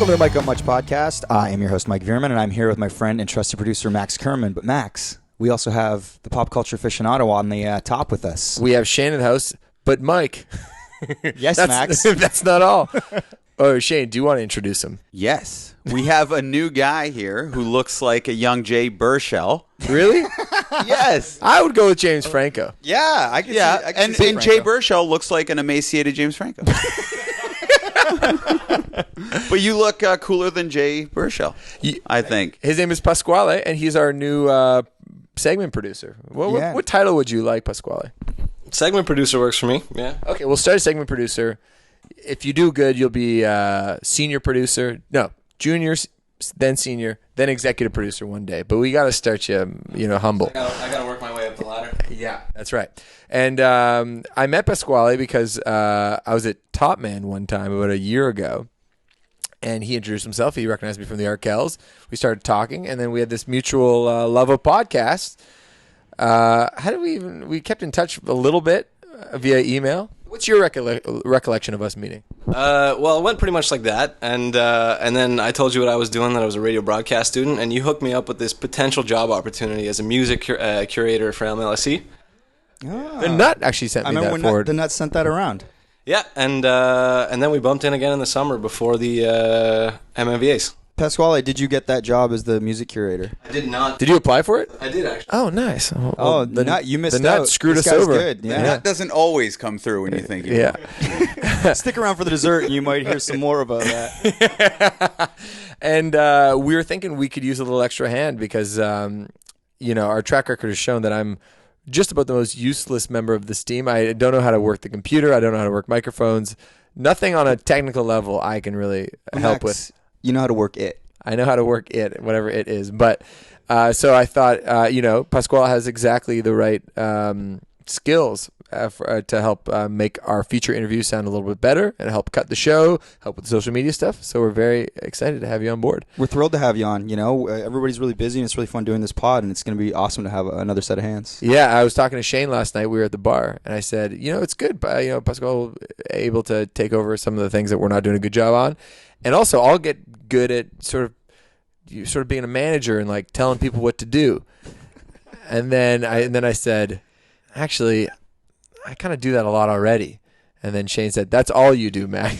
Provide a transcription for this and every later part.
Welcome to the Mike Up Much podcast. I am your host, Mike Veerman, and I'm here with my friend and trusted producer, Max Kerman. But Max, we also have the pop culture aficionado on the top with us. We have Shane in the house, but Mike. Yes, Max. That's not all. Oh, Shane, do you want to introduce him? Yes. We have a new guy here who looks like a young Jay Baruchel. Really? Yes. I would go with James Franco. Yeah, I can see, and Jay Baruchel looks like an emaciated James Franco. But you look cooler than Jay Baruchel, I think. His name is Pasquale, and he's our new segment producer. What title would you like, Pasquale? Segment producer works for me. Yeah. Okay, we'll start as segment producer. If you do good, you'll be senior producer. No, junior, then senior, then executive producer one day. But we got to start you, humble. I got to work my way up the ladder. Yeah, that's right. And I met Pasquale because I was at Top Man one time about a year ago. And he introduced himself. He recognized me from the Arkells. We started talking, and then we had this mutual love of podcasts. How did we kept in touch a little bit via email. What's your recollection of us meeting? Well, it went pretty much like that, and then I told you what I was doing, that I was a radio broadcast student, and you hooked me up with this potential job opportunity as a music curator for MLSE. The Nut actually sent me that forward. The Nut sent that around. Yeah, and then we bumped in again in the summer before the MMVAs. Pasquale, did you get that job as the music curator? I did not. Did you apply for it? I did, actually. Oh, nice. The Nut, you missed out. The Nut screwed us over. Good. Yeah. That doesn't always come through when you think you Yeah. Stick around for the dessert, and you might hear some more about that. And we were thinking we could use a little extra hand because, our track record has shown that I'm just about the most useless member of this team. I don't know how to work the computer. I don't know how to work microphones. Nothing on a technical level I can really help with. You know how to work it. I know how to work it, whatever it is. But so I thought, Pasquale has exactly the right skills to help make our future interviews sound a little bit better and help cut the show, help with the social media stuff. So we're very excited to have you on board. We're thrilled to have you on. Everybody's really busy, and it's really fun doing this pod, and it's going to be awesome to have another set of hands. Yeah, I was talking to Shane last night. We were at the bar, and I said, it's good, but Pasquale able to take over some of the things that we're not doing a good job on. And also, I'll get good at sort of being a manager and like telling people what to do. And then I said, actually, I kind of do that a lot already. And then Shane said, "That's all you do, Mac."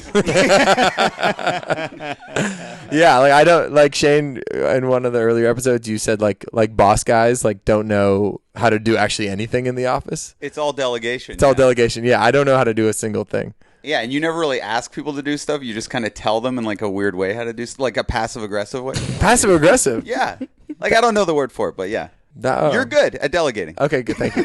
Yeah, I don't like Shane. In one of the earlier episodes, you said like boss guys don't know how to do actually anything in the office. It's all delegation. It's all delegation. Yeah, I don't know how to do a single thing. Yeah, and you never really ask people to do stuff. You just kind of tell them in like a weird way how to do stuff, like a passive-aggressive way. Passive-aggressive? Yeah. I don't know the word for it, but yeah. You're good at delegating. Okay, good. Thank you.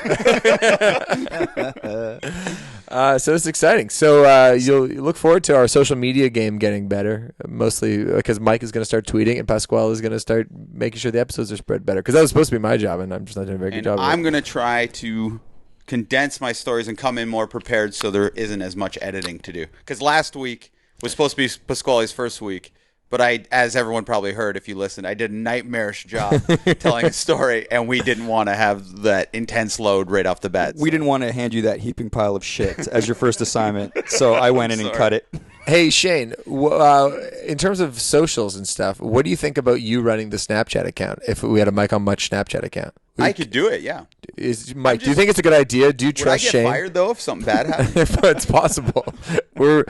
So it's exciting. So you'll look forward to our social media game getting better, mostly because Mike is going to start tweeting and Pasquale is going to start making sure the episodes are spread better. Because that was supposed to be my job, and I'm just not doing a very good job of it. I'm going to try to condense my stories and come in more prepared so there isn't as much editing to do. Because last week was supposed to be Pasquale's first week, but as everyone probably heard if you listened, I did a nightmarish job telling a story, and we didn't want to have that intense load right off the bat. We didn't want to hand you that heaping pile of shit as your first assignment, so I went in and cut it. Hey, Shane, in terms of socials and stuff, what do you think about you running the Snapchat account if we had a Mike on Much Snapchat account? I could do it, yeah. Mike, do you think it's a good idea? Do you trust Shane? Would I get fired, though, if something bad happened? It's possible. What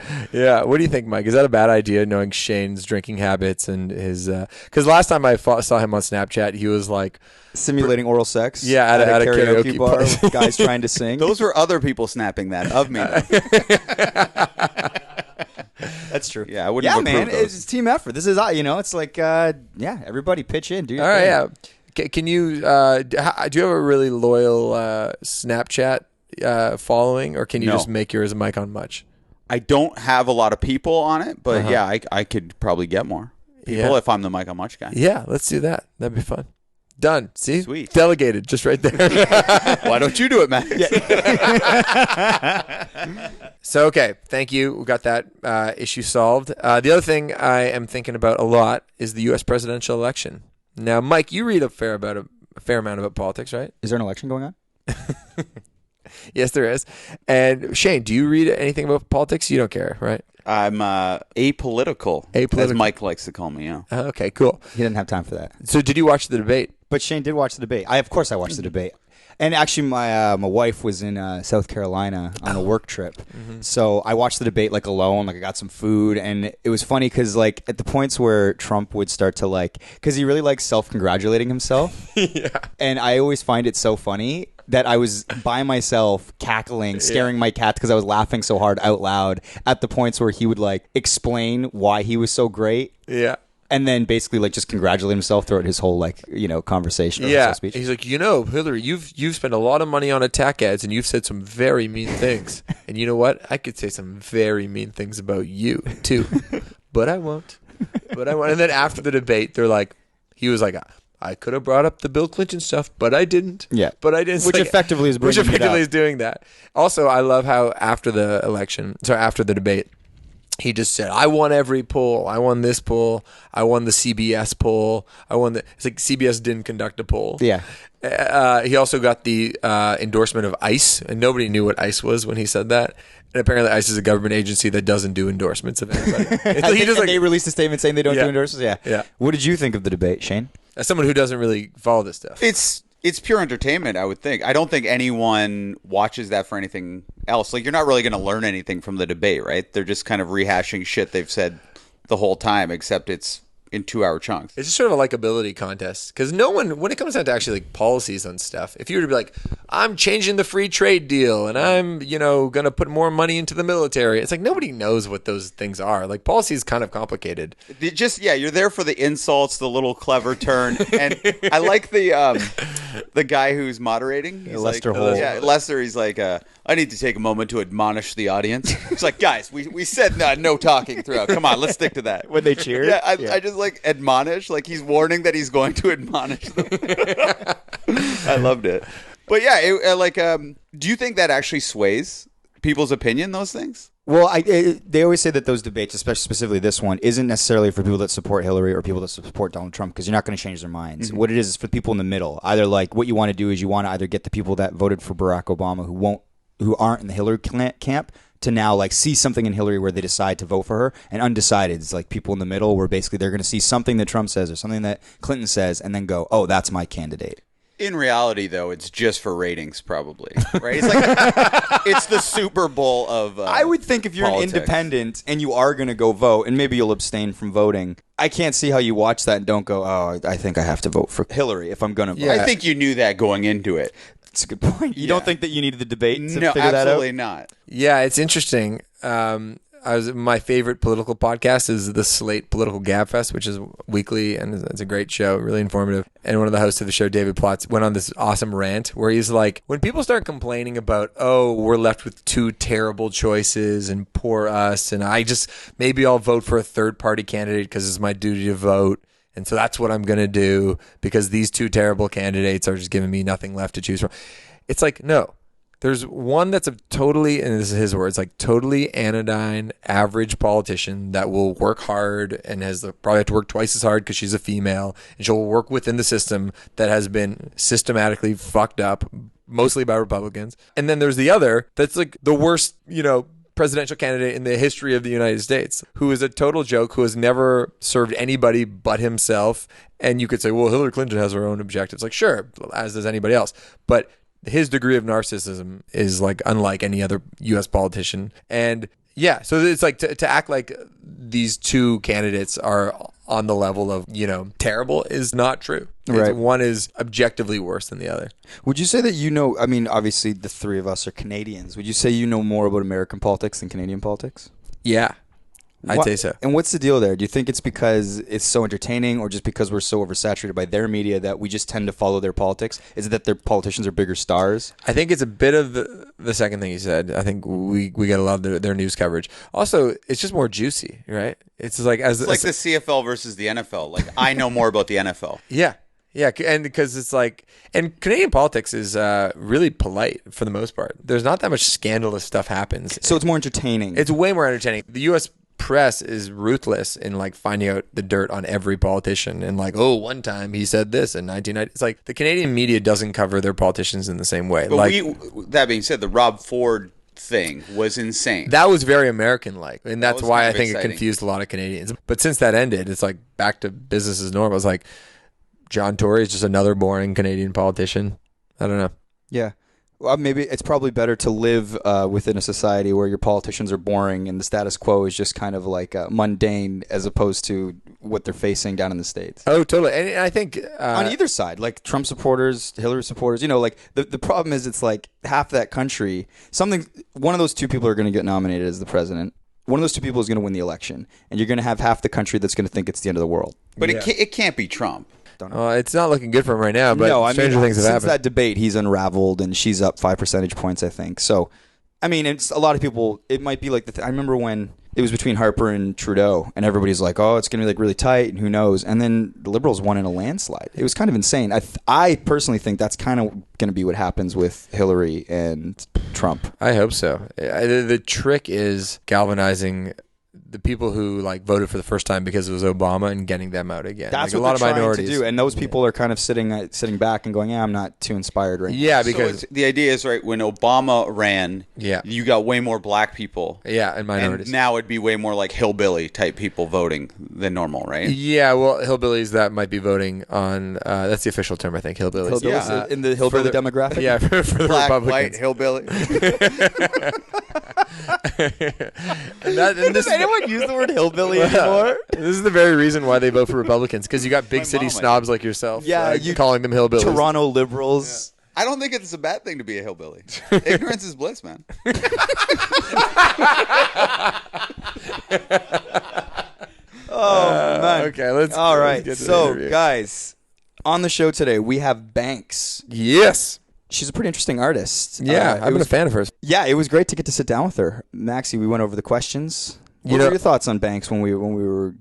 do you think, Mike? Is that a bad idea, knowing Shane's drinking habits and his... Because last time I saw him on Snapchat, he was like... Simulating oral sex? Yeah, at a karaoke bar with guys trying to sing? Those were other people snapping that of me. That's true. Yeah, I wouldn't man, those. it's a team effort. This is, it's like, everybody pitch in, dude. All right, yeah. Can you, do you have a really loyal Snapchat following, or can you just make yours a Mike on Much? I don't have a lot of people on it, but I could probably get more people if I'm the Mike on Much guy. Yeah, let's do that. That'd be fun. Done. See? Sweet. Delegated, just right there. Why don't you do it, Max? So, okay, thank you. We got that issue solved. The other thing I am thinking about a lot is the U.S. presidential election. Now, Mike, you read a fair amount about politics, right? Is there an election going on? Yes, there is. And Shane, do you read anything about politics? You don't care, right? I'm apolitical, as Mike likes to call me. Yeah. Okay, cool. He didn't have time for that. So did you watch the debate? But Shane did watch the debate. Of course I watched the debate. And actually, my wife was in South Carolina on a work trip, so I watched the debate like alone. Like I got some food, and it was funny because like at the points where Trump would start to because he really likes self-congratulating himself. Yeah. And I always find it so funny that I was by myself cackling, scaring my cat because I was laughing so hard out loud at the points where he would like explain why he was so great. Yeah. And then basically like just congratulate himself throughout his whole conversation or his whole speech. He's like, Hillary, you've spent a lot of money on attack ads and you've said some very mean things. And you know what? I could say some very mean things about you too, but I won't. And then after the debate, he was like, I could have brought up the Bill Clinton stuff, but I didn't. Yeah, but I didn't. Which effectively is doing that. Also, I love how after the debate, he just said, I won every poll. I won this poll. I won the CBS poll. It's like CBS didn't conduct a poll. Yeah. He also got the endorsement of ICE, and nobody knew what ICE was when he said that. And apparently ICE is a government agency that doesn't do endorsements of anybody. They released a statement saying they don't do endorsements? Yeah. What did you think of the debate, Shane? As someone who doesn't really follow this stuff. It's pure entertainment, I would think. I don't think anyone watches that for anything else. Like, you're not really going to learn anything from the debate, right? They're just kind of rehashing shit they've said the whole time, except it's in 2-hour chunks. It's just sort of a likability contest because no one, when it comes down to actually like policies on stuff, if you were to be like, I'm changing the free trade deal and I'm, going to put more money into the military, it's like nobody knows what those things are. Like policy is kind of complicated. You're there for the insults, the little clever turn, and I like the guy who's moderating. He's Lester Holt. Yeah, Lester. He's like, I need to take a moment to admonish the audience. He's like, guys, we said no talking throughout. Come on, let's stick to that. When they cheered? Yeah, I just like admonish, like he's warning that he's going to admonish them. I loved it. But yeah, do you think that actually sways people's opinion, those things? Well, they always say that those debates, especially specifically this one, isn't necessarily for people that support Hillary or people that support Donald Trump because you're not going to change their minds. Mm-hmm. What it is for people in the middle. Either like what you want to do is you want to either get the people that voted for Barack Obama who aren't in the Hillary camp to now like see something in Hillary where they decide to vote for her, and undecided is like people in the middle where basically they're going to see something that Trump says or something that Clinton says and then go, oh, that's my candidate. In reality, though, it's just for ratings, probably. Right? It's like it's the Super Bowl of. I would think if you're politics. An independent and you are going to go vote, and maybe you'll abstain from voting. I can't see how you watch that and don't go, oh, I think I have to vote for Hillary if I'm going to vote. Yeah. I think you knew that going into it. That's a good point. You don't think that you needed the debate to no, figure that out? absolutely not. Yeah, it's interesting. My favorite political podcast is the Slate Political Gabfest, which is weekly, and it's a great show, really informative. And one of the hosts of the show, David Plotz, went on this awesome rant where he's like, when people start complaining about, oh, we're left with 2 terrible choices and poor us, and maybe I'll vote for a third-party candidate because it's my duty to vote. And so that's what I'm going to do because these 2 terrible candidates are just giving me nothing left to choose from. It's like, no. There's one that's a totally, and this is his words, like totally anodyne, average politician that will work hard and probably have to work twice as hard because she's a female, and she'll work within the system that has been systematically fucked up, mostly by Republicans. And then there's the other that's like the worst, presidential candidate in the history of the United States, who is a total joke, who has never served anybody but himself. And you could say, well, Hillary Clinton has her own objectives. Like, sure, as does anybody else. But his degree of narcissism is like unlike any other U.S. politician. And yeah, so it's like to act like these 2 candidates are on the level of, terrible is not true. Right. One is objectively worse than the other. Would you say that obviously the 3 of us are Canadians. Would you say you know more about American politics than Canadian politics? Yeah. I'd say so. And what's the deal there? Do you think it's because it's so entertaining or just because we're so oversaturated by their media that we just tend to follow their politics? Is it that their politicians are bigger stars? I think it's a bit of the second thing you said. I think we get a lot of their news coverage. Also, it's just more juicy, right? It's like the CFL versus the NFL. Like, I know more about the NFL. Yeah. Yeah, and because it's like, and Canadian politics is really polite for the most part. There's not that much scandalous stuff happens. So it's more entertaining. It's way more entertaining. The U.S. press is ruthless in like finding out the dirt on every politician and like, oh, one time he said this in 1990. It's like the Canadian media doesn't cover their politicians in the same way. But that being said, the Rob Ford thing was insane. That was very American-like, and that's was why kind I of think it exciting. confused a lot of Canadians. But since that ended, it's like back to business as normal. It's like John Tory is just another boring Canadian politician. I don't know. Yeah. Well, maybe it's probably better to live within a society where your politicians are boring and the status quo is just kind of like mundane, as opposed to what they're facing down in the States. Oh, totally. And I think On either side, like Trump supporters, Hillary supporters, like the problem is it's like half that country, one of those two people are going to get nominated as the president. One of those two people is going to win the election, and you're going to have half the country that's going to think it's the end of the world. But it can't be Trump. it's not looking good for him right now, but No, stranger things have since happened. that debate, he's unraveled, and she's up 5 percentage points, I think. So, I mean, it's a lot of people. It might be like I remember when it was between Harper and Trudeau, and everybody's like, "Oh, it's going to be like really tight, and who knows?" And then the Liberals won in a landslide. It was kind of insane. I personally think that's kind of going to be what happens with Hillary and Trump. I hope so. The trick is galvanizing the people who like voted for the first time because it was Obama and getting them out again. That's like, what a lot they're of trying minorities to do, and those people are kind of sitting back and going, "Yeah, I'm not too inspired right now." Yeah, because So the idea is, right, when Obama ran, you got way more black people. and minorities. And now it'd be way more like hillbilly type people voting than normal, right? Yeah, well, hillbillies that might be voting on that's the official term, I think. Hillbillies. Hillbillies in the hillbilly demographic. Yeah, for the Black, Republicans. white, hillbilly. Does anyone use the word hillbilly anymore? This is the very reason why they vote for Republicans, because you got big My city mom, I snobs like yourself. Yeah, like, you calling them hillbillies. Toronto liberals. I don't think it's a bad thing to be a hillbilly. Ignorance is bliss, man. Oh man. Okay, let's. All let's right. get to the So, interview. guys, on the show today we have Banks. Yes. She's a pretty interesting artist. Yeah, it I've been a was- fan of hers. Yeah, it was great to get to sit down with her. Maxie, we went over the questions. What were your thoughts on Banks when we were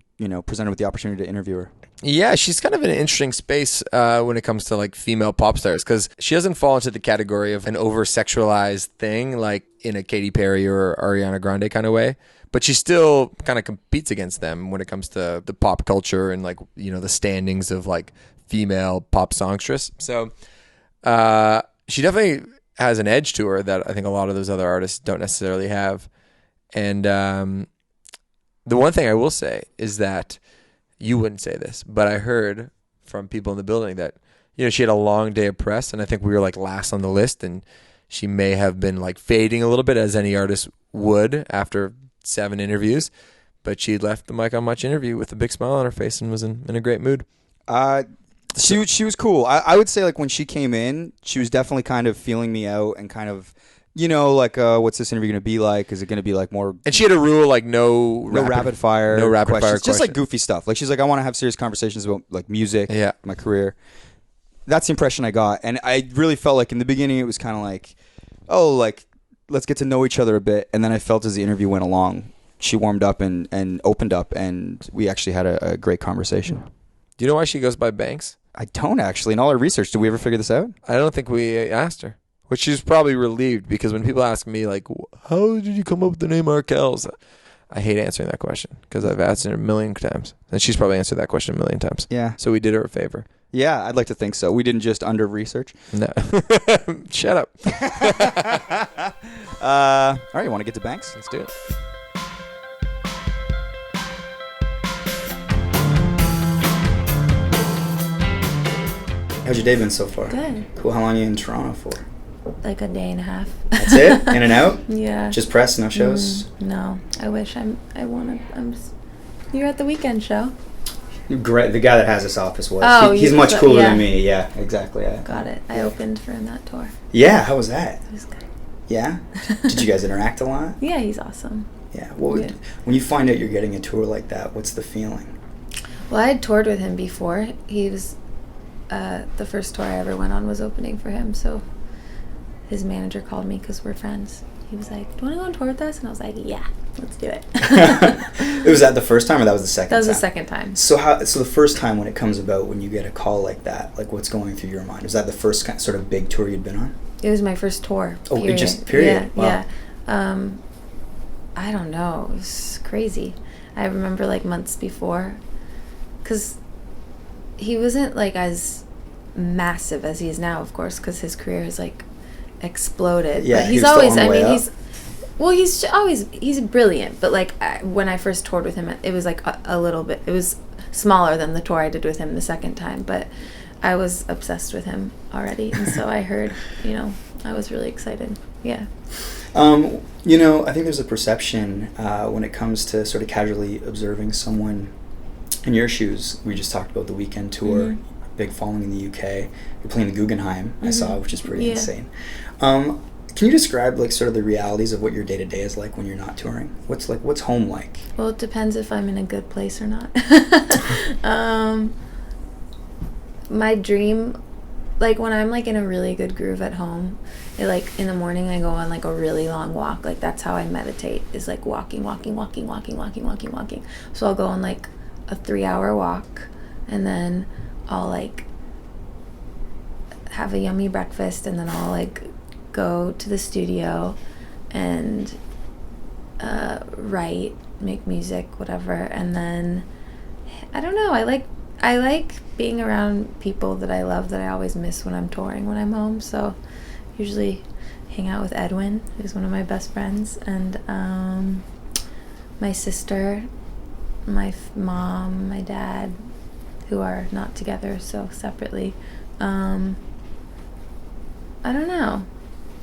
presented with the opportunity to interview her? Yeah, she's kind of in an interesting space when it comes to like female pop stars, because she doesn't fall into the category of an over-sexualized thing like in a Katy Perry or Ariana Grande kind of way. But she still kind of competes against them when it comes to the pop culture and like the standings of like female pop songstress. So she definitely has an edge to her that I think a lot of those other artists don't necessarily have. And the one thing I will say is that you wouldn't say this, but I heard from people in the building that she had a long day of press, and I think we were like last on the list, and she may have been like fading a little bit, as any artist would after 7 interviews. But she left the Mike on Much interview with a big smile on her face and was in a great mood. She was cool. I would say like when she came in, she was definitely kind of feeling me out and kind of like what's this interview going to be like? Is it going to be like more? And she had a rule like no rapid fire, no rapid questions. fire Just like questions. goofy stuff. Like she's like, I want to have serious conversations about like music, Yeah. my career. That's the impression I got, and I really felt like in the beginning it was kind of like, oh, like let's get to know each other a bit, and then I felt as the interview went along, she warmed up and opened up, and we actually had a great conversation. Do you know why she goes by Banks? I don't actually. In all our research, did we ever figure this out? I don't think we asked her. Which she's probably relieved, because when people ask me, like, how did you come up with the name Arkells? I hate answering that question because I've asked her a million times. And she's probably answered that question a million times. Yeah. So we did her a favor. Yeah, I'd like to think so. We didn't just under-research. No. Shut up. All right, you want to get to Banks? Let's do it. How's your day been so far? Good. Cool. How long are you in Toronto for? Like a day and a half. That's it? In and out? Yeah. Just press, no shows? No. I wish you're at the weekend show. Great. The guy that has this office was. Oh, he's you- much cooler yeah. than me. Yeah, exactly. Yeah. Got it. I opened for him that tour. Yeah, how was that? It was good. Yeah? Did you guys interact a lot? Yeah, he's awesome. Yeah. Well, Yeah. when you find out you're getting a tour like that, what's the feeling? Well, I had toured with him before. He was the first tour I ever went on was opening for him, so his manager called me because we're friends. He was like, do you want to go on tour with us? And I was like, yeah, let's do it. Was that the first time or that was the second That was time? the second time. So the first time when it comes about, when you get a call like that, like what's going through your mind? Was that the first sort of big tour you'd been on? It was my first tour. Oh, period. period? Yeah, Wow. yeah. I don't know. It was crazy. I remember like months before, because he wasn't like as massive as he is now, of course, because his career has like exploded. Yeah, but he he's was still always. on the I way mean, up. Well, he's brilliant, but like when I first toured with him, it was like a little bit. It was smaller than the tour I did with him the second time, but I was obsessed with him already, and so I heard, I was really excited. Yeah. I think there's a perception when it comes to sort of casually observing someone in your shoes. We just talked about the weekend tour, big following in the UK. You're playing the Guggenheim, I saw, which is pretty insane. Can you describe like sort of the realities of what your day-to-day is like when you're not touring? What's home like? Well, it depends if I'm in a good place or not. My dream, like when I'm like in a really good groove at home, like in the morning I go on like a really long walk. Like that's how I meditate, is like walking. So I'll go on like a 3-hour walk, and then I'll like have a yummy breakfast, and then I'll like go to the studio and write, make music, whatever. And then I don't know, I like being around people that I love that I always miss when I'm touring when I'm home. So usually hang out with Edwin, who's one of my best friends, and my sister, my mom, my dad, who are not together, so separately. I don't know.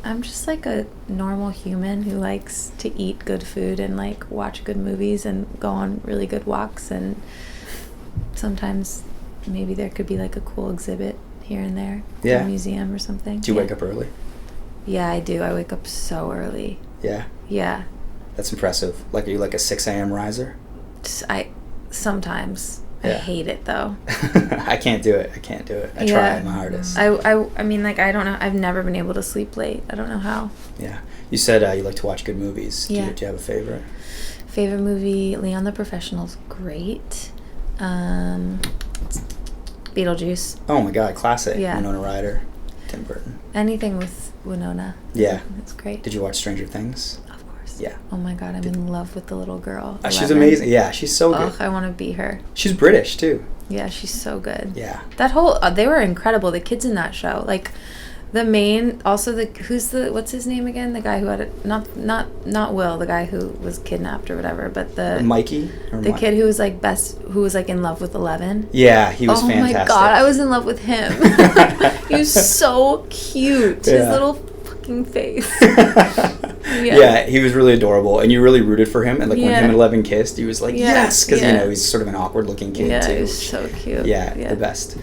I'm just like a normal human who likes to eat good food and like watch good movies and go on really good walks, and sometimes maybe there could be like a cool exhibit here and there, a museum or something. Do you wake up early? Yeah, I do. I wake up so early. Yeah. Yeah. That's impressive. Like, are you like a 6 a.m. riser? Sometimes. Yeah. I hate it though. I can't do it. I try my hardest. I mean, like, I don't know. I've never been able to sleep late. I don't know how. Yeah. You said you like to watch good movies. Yeah. Do you have a favorite? Favorite movie? Leon the Professional's great. Beetlejuice. Oh my God, classic. Yeah. Winona Ryder, Tim Burton. Anything with Winona. Yeah. It's great. Did you watch Stranger Things? Of course. Yeah. Oh my God, I'm in love with the little girl. She's amazing. Yeah, she's so good. I want to be her. She's British too. Yeah, she's so good. Yeah. That whole they were incredible. The kids in that show, like the main, also what's his name again? The guy who had not Will, the guy who was kidnapped or whatever, but the Mikey, the kid who was like who was like in love with 11. Yeah, he was fantastic. Oh my God, I was in love with him. He was so cute. Yeah. His little fucking face. Yeah, he was really adorable, and you really rooted for him. And like when him and 11 kissed, he was like, yes, because he's sort of an awkward-looking kid too. Yeah, he's so cute. Yeah, the best.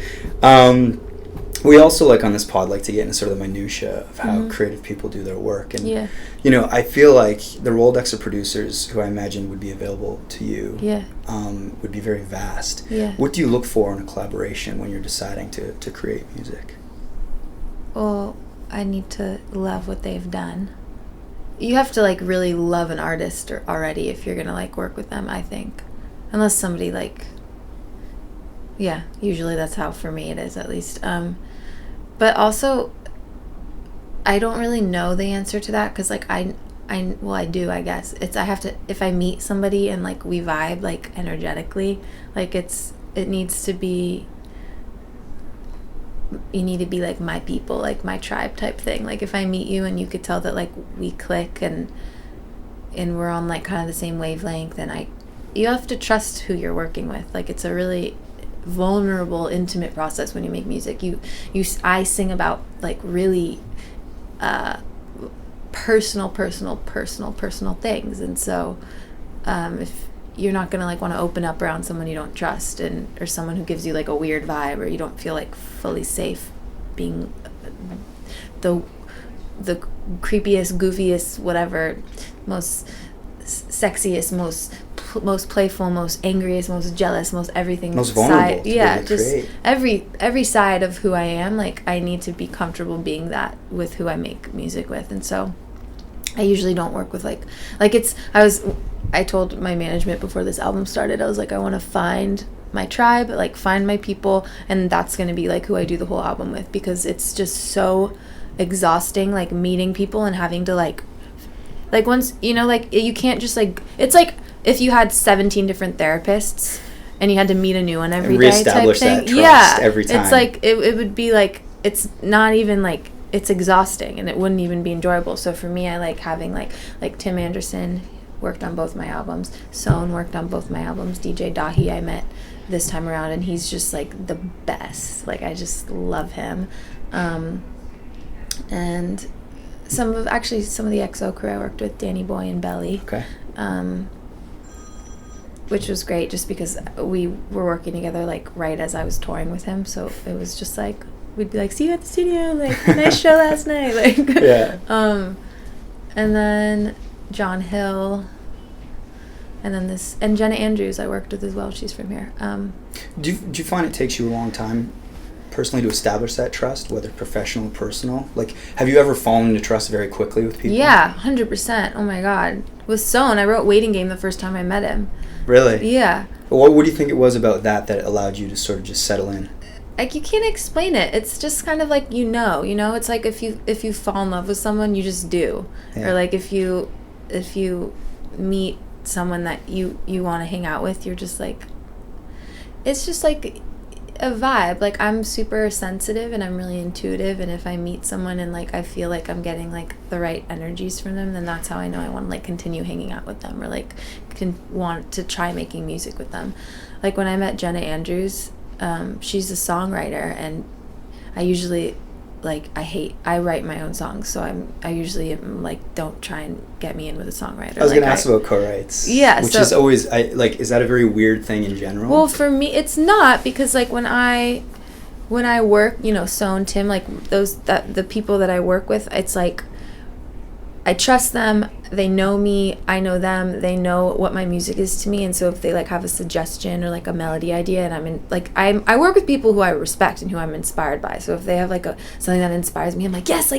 We also like on this pod like to get into sort of the minutia of how creative people do their work, and I feel like the Rolodex of producers who I imagine would be available to you would be very vast. Yeah. What do you look for in a collaboration when you're deciding to create music? Well, I need to love what they've done. You have to like really love an artist already if you're gonna like work with them, I think, unless somebody like, usually that's how for me it is, at least. But also, I don't really know the answer to that, because like I do, I guess. I have to, if I meet somebody and like we vibe like energetically, like it needs to be, you need to be like my people, like my tribe type thing. Like if I meet you and you could tell that like we click and we're on like kind of the same wavelength, and you have to trust who you're working with. Like it's a really vulnerable, intimate process when you make music. I sing about like really personal things, and so if you're not gonna like want to open up around someone you don't trust, or someone who gives you like a weird vibe, or you don't feel like fully safe being the creepiest, goofiest, whatever, most sexiest, most playful, most angriest, most jealous, most everything, most vulnerable side. Just every side of who I am. Like I need to be comfortable being that with who I make music with, and so I usually don't work with like I told my management before this album started, I was like, I want to find my tribe, like find my people, and that's going to be like who I do the whole album with, because it's just so exhausting, like meeting people and having to like once, like you can't just like, it's like if you had 17 different therapists and you had to meet a new one every day type thing. That trust every time. It's like it would be like, it's not even like, it's exhausting and it wouldn't even be enjoyable. So for me, I like having like Tim Anderson worked on both my albums, Sohn worked on both my albums, DJ Dahi I met this time around, and he's just like the best. Like I just love him. And some of the XO crew I worked with, Danny Boy and Belly. Okay. Which was great just because we were working together like right as I was touring with him, so it was just like we'd be like, see you at the studio, like nice show last night, like Yeah. And then John Hill, and then and Jenna Andrews I worked with as well. She's from here. Do you find it takes you a long time personally to establish that trust, whether professional or personal? Like, have you ever fallen into trust very quickly with people? Yeah, 100%. Oh my God. With Sohn, I wrote Waiting Game the first time I met him. Really? Yeah. What do you think it was about that allowed you to sort of just settle in? Like, you can't explain it. It's just kind of like, it's like if you fall in love with someone, you just do. Yeah. Or like if you meet someone that you want to hang out with, you're just like, it's just like a vibe. Like, I'm super sensitive and I'm really intuitive, and if I meet someone and like I feel like I'm getting like the right energies from them, then that's how I know I want to like continue hanging out with them, or like want to try making music with them. Like when I met Jenna Andrews, she's a songwriter, and I usually I write my own songs, so I usually am like, don't try and get me in with a songwriter. I was gonna ask about co-writes. Yeah, which is always is that a very weird thing in general? Well, for me, it's not, because like when I work, Sohn, Tim, like the people that I work with, it's like I trust them. They know me. I know them. They know what my music is to me. And so if they like have a suggestion or like a melody idea, and I work with people who I respect and who I'm inspired by. So if they have like something that inspires me, I'm like, yes,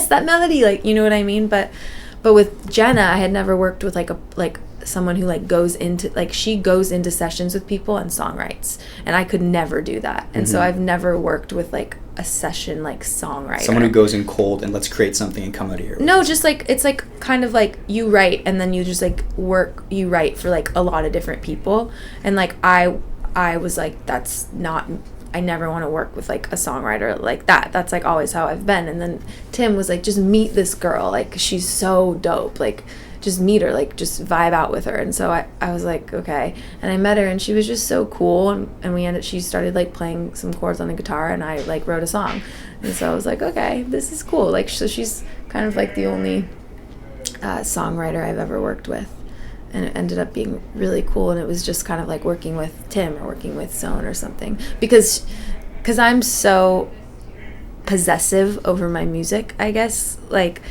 that melody, like, you know what I mean? But with Jenna, I had never worked with like someone who like goes into sessions with people and songwrites, and I could never do that. And so I've never worked with like a session like songwriter, someone who goes in cold and let's create something and come out of here. No, just like it's like kind of like you write and then you just like you write for like a lot of different people, and like I was like, that's not, I never want to work with like a songwriter like that. That's like always how I've been. And then Tim was like, just meet this girl, like she's so dope, like just meet her, like just vibe out with her. And so I was like, okay. And I met her and she was just so cool, and she started like playing some chords on the guitar, and I like wrote a song. And so I was like, okay, this is cool. Like, so she's kind of like the only songwriter I've ever worked with, and it ended up being really cool. And it was just kind of like working with Tim or working with Sohn or something, because I'm so possessive over my music, I guess. Like,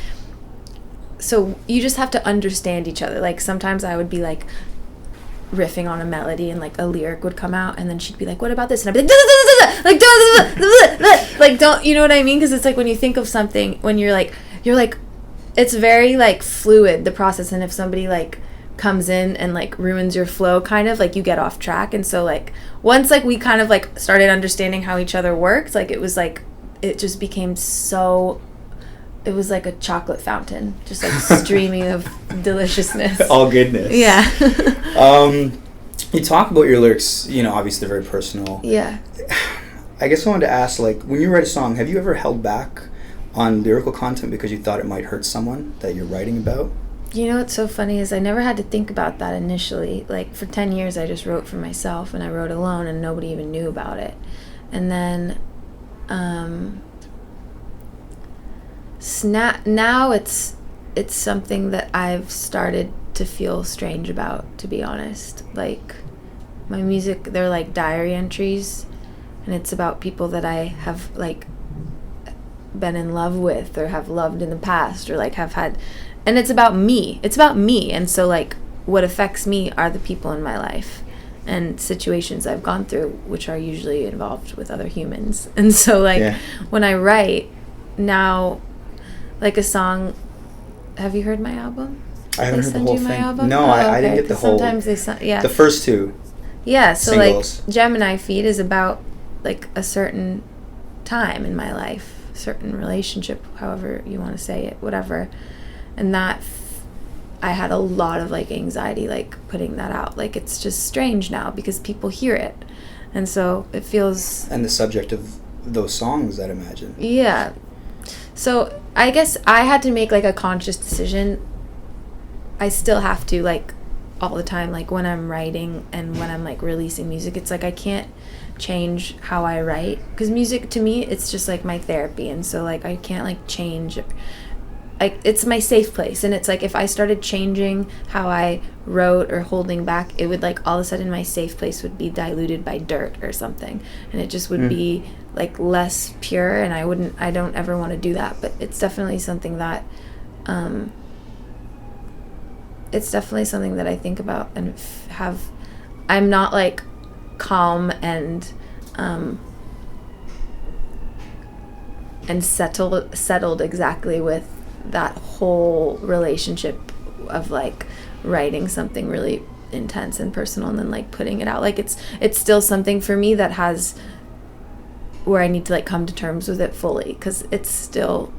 so you just have to understand each other. Like sometimes I would be like riffing on a melody and like a lyric would come out, and then she'd be like, what about this? And I'd be like, don't, you know what I mean? Because it's like when you think of something, when you're like it's very like fluid, the process, and if somebody like comes in and like ruins your flow, kind of like you get off track. And so like once like we kind of like started understanding how each other worked, like it was like it just became so, it was like a chocolate fountain, just like streaming of deliciousness. All goodness. Yeah. You talk about your lyrics, obviously they're very personal. Yeah. I guess I wanted to ask, like, when you write a song, have you ever held back on lyrical content because you thought it might hurt someone that you're writing about? You know what's so funny is I never had to think about that initially. Like for 10 years I just wrote for myself, and I wrote alone, and nobody even knew about it. And then now it's something that I've started to feel strange about, to be honest. Like my music, they're like diary entries, and it's about people that I have like been in love with or have loved in the past, or like have had, and it's about me. And so like what affects me are the people in my life and situations I've gone through, which are usually involved with other humans. And so like when I write now, like a song, have you heard my album? I haven't heard the whole thing. Album? No, okay. I didn't get the whole. Sometimes they the first two. Yeah, so singles. Like Gemini Feed is about like a certain time in my life, certain relationship, however you want to say it, whatever. And that I had a lot of like anxiety like putting that out. Like it's just strange now because people hear it. And so it feels, and the subject of those songs, I'd imagine. Yeah. So I guess I had to make like a conscious decision. I still have to, like, all the time, like when I'm writing and when I'm like releasing music, it's like I can't change how I write, because music to me, it's just like my therapy, and so like I can't like change, like it's my safe place, and it's like if I started changing how I wrote or holding back, it would like all of a sudden my safe place would be diluted by dirt or something, and it just would be like less pure, and I don't ever want to do that. But it's definitely something that I think about and I'm not like calm and settled exactly with that whole relationship of like writing something really intense and personal and then like putting it out. Like it's still something for me that has, where I need to like come to terms with it fully, because it's still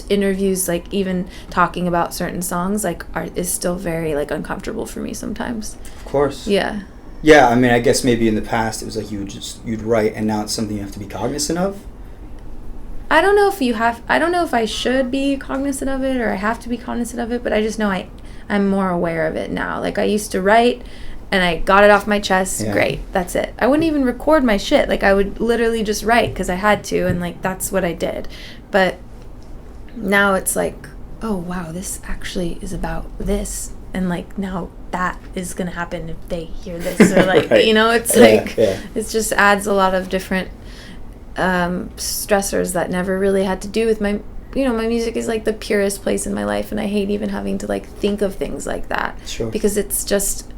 interviews, like even talking about certain songs, like is still very like uncomfortable for me sometimes. Of course. Yeah. Yeah, I mean, I guess maybe in the past it was like you'd write, and now it's something you have to be cognizant of. I don't know if I should be cognizant of it or I have to be cognizant of it, but I just know I'm more aware of it now. Like I used to write and I got it off my chest. Yeah. Great. That's it. I wouldn't even record my shit. Like I would literally just write because I had to, and like that's what I did. But now it's like, oh wow, this actually is about this, and like now that is gonna happen if they hear this, or like right. You know, it's like it just adds a lot of different stressors that never really had to do with my, you know, my music is like the purest place in my life, and I hate even having to like think of things like that. Sure. Because it's just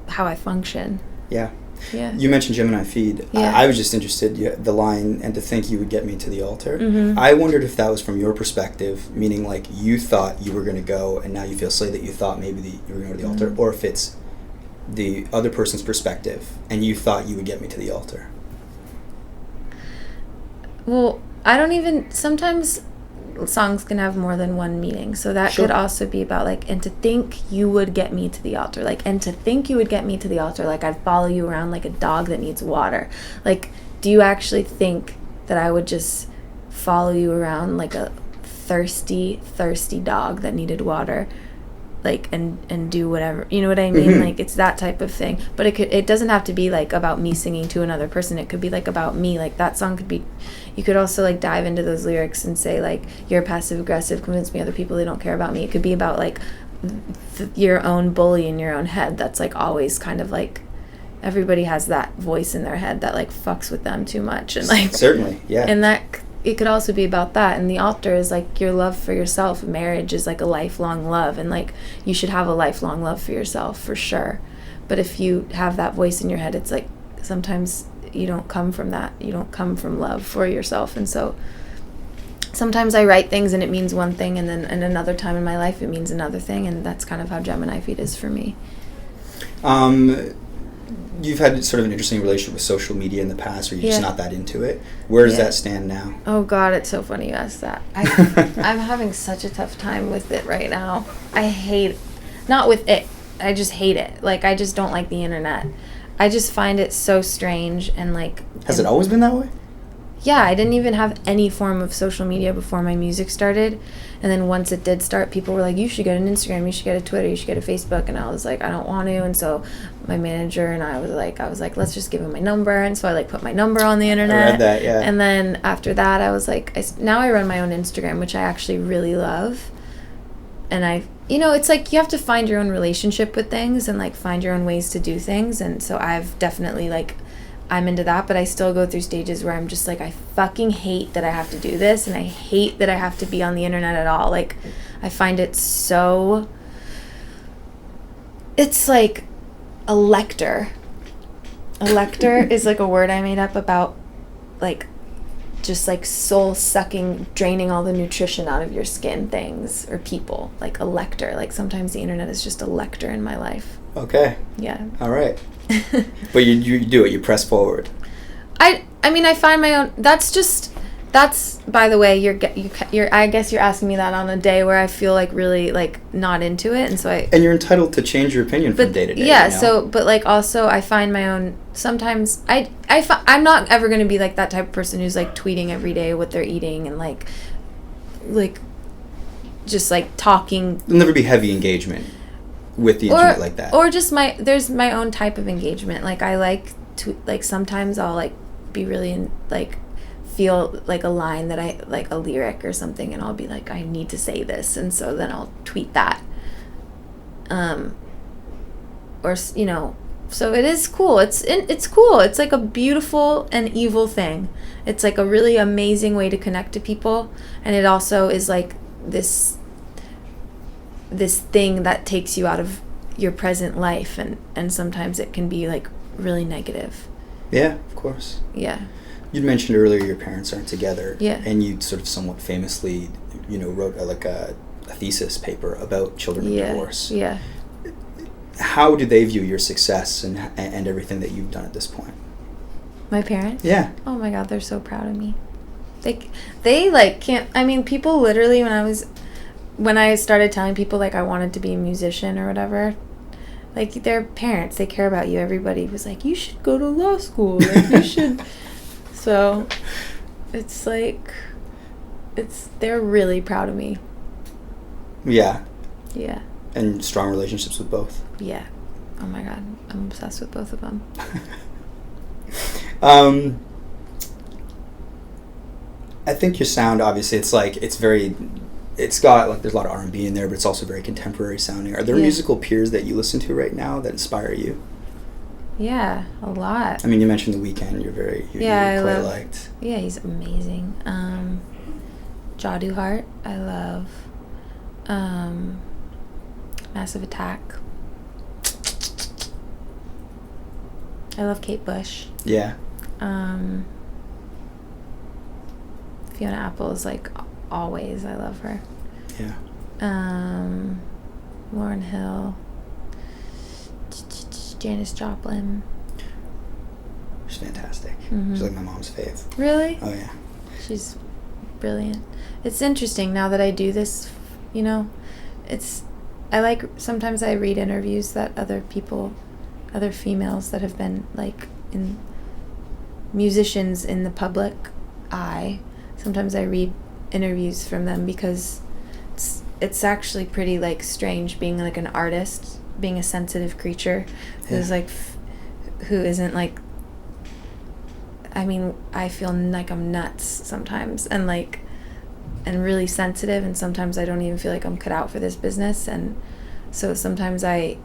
how I function. Yeah. Yeah. You mentioned Gemini Feed. Yeah. I was just interested, the line, and to think you would get me to the altar. Mm-hmm. I wondered if that was from your perspective, meaning like you thought you were going to go and now you feel silly that you thought maybe you were going to the altar, or if it's the other person's perspective and you thought you would get me to the altar. Well, I don't even, sometimes songs can have more than one meaning, so that Sure. could also be about like, and to think you would get me to the altar, like, and to think you would get me to the altar, like I'd follow you around like a dog that needs water. Like, do you actually think that I would just follow you around like a thirsty dog that needed water, like, and do whatever, you know what I mean? Mm-hmm. Like, it's that type of thing. But it doesn't have to be like about me singing to another person. It could be like about me. Like that song could be, you could also like dive into those lyrics and say like, you're passive aggressive, convince me other people they don't care about me. It could be about like your own bully in your own head that's like always kind of like, everybody has that voice in their head that like fucks with them too much, and like certainly, yeah. And that it could also be about that. And the altar is like your love for yourself. Marriage is like a lifelong love, and like you should have a lifelong love for yourself for sure. But if you have that voice in your head, it's like sometimes you don't come from that. You don't come from love for yourself. And so sometimes I write things and it means one thing, and then in another time in my life it means another thing, and that's kind of how Gemini Feed is for me. You've had sort of an interesting relationship with social media in the past, or you're just not that into it. Where does that stand now? Oh God, it's so funny you asked that. I'm having such a tough time with it right now. I hate, not with it, I just hate it. Like, I just don't like the internet. I just find it so strange, and like... Has it always been that way? Yeah, I didn't even have any form of social media before my music started. And then once it did start, people were like, you should get an Instagram, you should get a Twitter, you should get a Facebook. And I was like, I don't want to. And so my manager and I was like, let's just give him my number. And so I like put my number on the internet. I read that, yeah. And then after that, I was like, now I run my own Instagram, which I actually really love. And it's like you have to find your own relationship with things and like find your own ways to do things. And so I've definitely like, I'm into that, but I still go through stages where I'm just like, I fucking hate that I have to do this, and I hate that I have to be on the internet at all. Like, I find it so... It's like a lector. A lector is like a word I made up about, like, just like soul-sucking, draining all the nutrition out of your skin things or people. Like a lector. Like, sometimes the internet is just a lector in my life. Okay. Yeah. All right. But you do it. You press forward. I mean, I find my own... That's just... That's, by the way, you're I guess you're asking me that on a day where I feel like really like not into it, and so And you're entitled to change your opinion from day to day. Yeah, you know? so but like also I find my own, sometimes I'm not ever going to be like that type of person who's like tweeting every day what they're eating and like just like talking. There'll never be heavy engagement with the internet like that. Or just there's my own type of engagement. Like I like to, like sometimes I'll like be really like feel like a line that I like, a lyric or something, and I'll be like, I need to say this, and so then I'll tweet that. Or you know, so it is cool. It's cool. It's like a beautiful and evil thing. It's like a really amazing way to connect to people, and it also is like this thing that takes you out of your present life, and sometimes it can be like really negative. Yeah, of course. Yeah. You'd mentioned earlier your parents aren't together. Yeah. And you sort of somewhat famously, wrote a thesis paper about children in divorce. Yeah. How do they view your success and everything that you've done at this point? My parents? Yeah. Oh my God, they're so proud of me. They like can't, I mean, people literally, when I started telling people like I wanted to be a musician or whatever, like their parents, they care about you. Everybody was like, you should go to law school. Like you should. So it's like, they're really proud of me. Yeah. Yeah. And strong relationships with both. Yeah. Oh my God, I'm obsessed with both of them. I think your sound, obviously, it's got like, there's a lot of R&B in there, but it's also very contemporary sounding. Are there musical peers that you listen to right now that inspire you? Yeah, a lot. I mean, you mentioned The Weeknd. You're quite liked. Yeah, he's amazing. Jaw Duhart, I love. Massive Attack. I love Kate Bush. Yeah. Fiona Apple is like always. I love her. Yeah. Lauryn Hill. Janis Joplin. She's fantastic. Mm-hmm. She's like my mom's fave. Really? Oh yeah. She's brilliant. It's interesting now that I do this, sometimes I read interviews that other females that have been like in musicians in the public eye. Sometimes I read interviews from them because it's actually pretty like strange being like an artist, being a sensitive creature who's like who isn't like, I mean, I feel like I'm nuts sometimes and really sensitive, and sometimes I don't even feel like I'm cut out for this business, and so sometimes I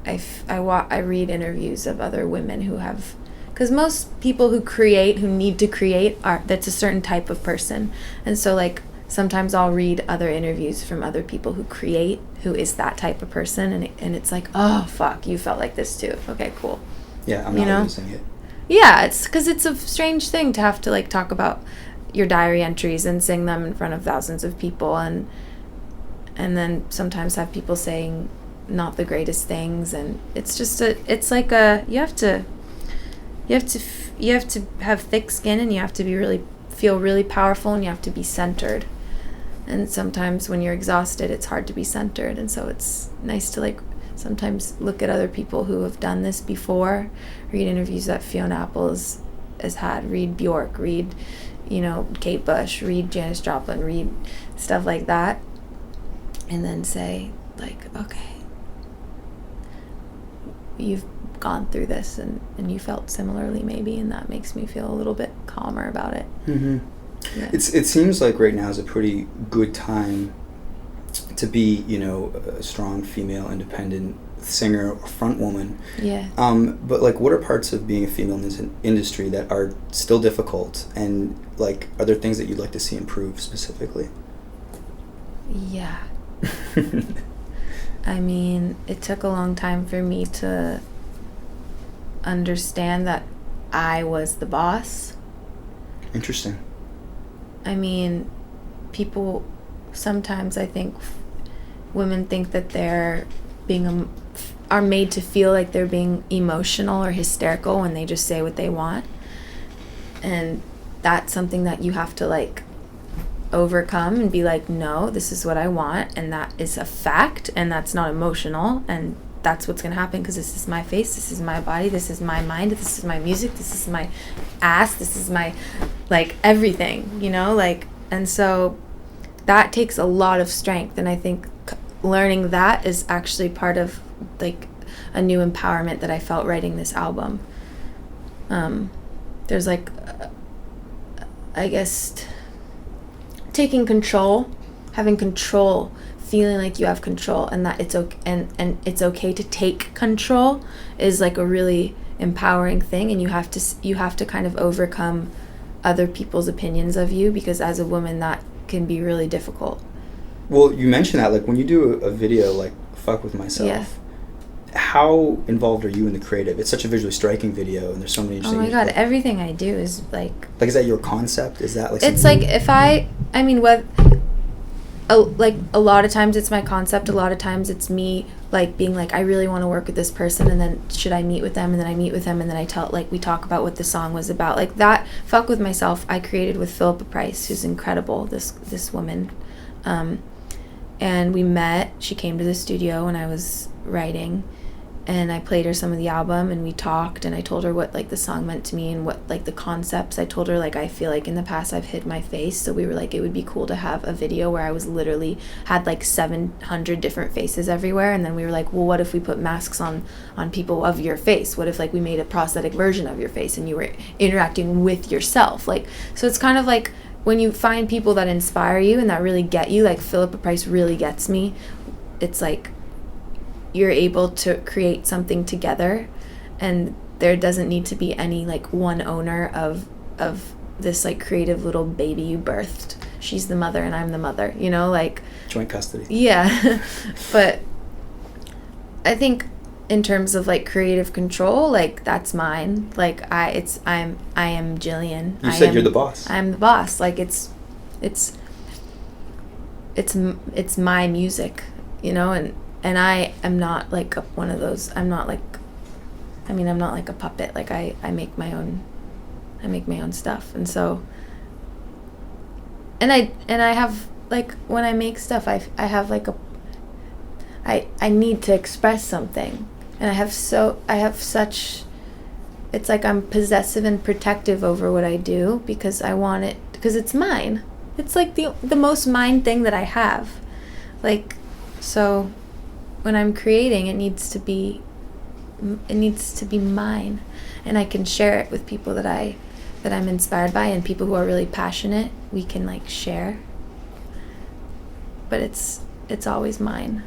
read interviews of other women who have, because most people who need to create that's a certain type of person, and so like sometimes I'll read other interviews from other people who create, who is that type of person, and it's like, oh fuck, you felt like this too. Okay, cool. Yeah, I'm not losing it. Yeah, it's because it's a strange thing to have to like talk about your diary entries and sing them in front of thousands of people, and then sometimes have people saying not the greatest things, and it's just you have to have thick skin, and you have to feel really powerful, and you have to be centered. And sometimes when you're exhausted, it's hard to be centered, and so it's nice to like sometimes look at other people who have done this before, read interviews that Fiona Apple has had, read Bjork, read Kate Bush, read Janis Joplin, read stuff like that, and then say like, okay, you've gone through this and you felt similarly maybe, and that makes me feel a little bit calmer about it. Mm-hmm. Yeah. It seems like right now is a pretty good time to be, a strong female independent singer or front woman. Yeah. But like, what are parts of being a female in this industry that are still difficult, and like, are there things that you'd like to see improve specifically? Yeah. I mean, it took a long time for me to understand that I was the boss. Interesting. I mean, people sometimes, I think women think that they're are made to feel like they're being emotional or hysterical when they just say what they want, and that's something that you have to like overcome and be like, no, this is what I want, and that is a fact, and that's not emotional, and that's what's gonna happen because this is my face, this is my body, this is my mind, this is my music, this is my ass, this is my like everything, you know, like. And so that takes a lot of strength, and I think learning that is actually part of like a new empowerment that I felt writing this album. There's like I guess taking control, having control, feeling like you have control, and that it's okay, and it's okay to take control is like a really empowering thing, and you have to kind of overcome other people's opinions of you, because as a woman that can be really difficult. Well, you mentioned that, like when you do a video like Fuck With Myself, Yeah. How involved are you in the creative? It's such a visually striking video, and there's so many Oh interesting... my god, everything I do is like Like, is that your concept? Is that like... it's something like you- if I mean what like a lot of times it's my concept, a lot of times it's me like being like I really want to work with this person, and then should I meet with them, and then I meet with them, and then I tell like we talk about what the song was about. Like that Fuck With Myself I created with Philippa Price, who's incredible, this woman, and we met. She came to the studio when I was writing, and I played her some of the album, and we talked, and I told her what like the song meant to me and what like the concepts. I told her like I feel like in the past I've hid my face, so we were like it would be cool to have a video where I was literally had like 700 different faces everywhere, and then we were like, well, what if we put masks on people of your face? What if like we made a prosthetic version of your face and you were interacting with yourself? Like, so it's kind of like when you find people that inspire you and that really get you, like Philippa Price really gets me. It's like you're able to create something together, and there doesn't need to be any like one owner of this like creative little baby you birthed. She's the mother and I'm the mother, you know, like Joint custody. yeah. But I think in terms of like creative control, like that's mine. Like I am Jillian. You said you're the boss. I'm the boss. Like it's my music, you know, and I am not like one of those. I'm not like a puppet. Like I make my own stuff, and so and I have like when I make stuff, I have like I need to express something, and I have such, it's like I'm possessive and protective over what I do because I want it, because it's mine. It's like the most mine thing that I have, like, so when I'm creating, it needs to be mine, and I can share it with people that I'm inspired by, and people who are really passionate. We can like share, but it's always mine.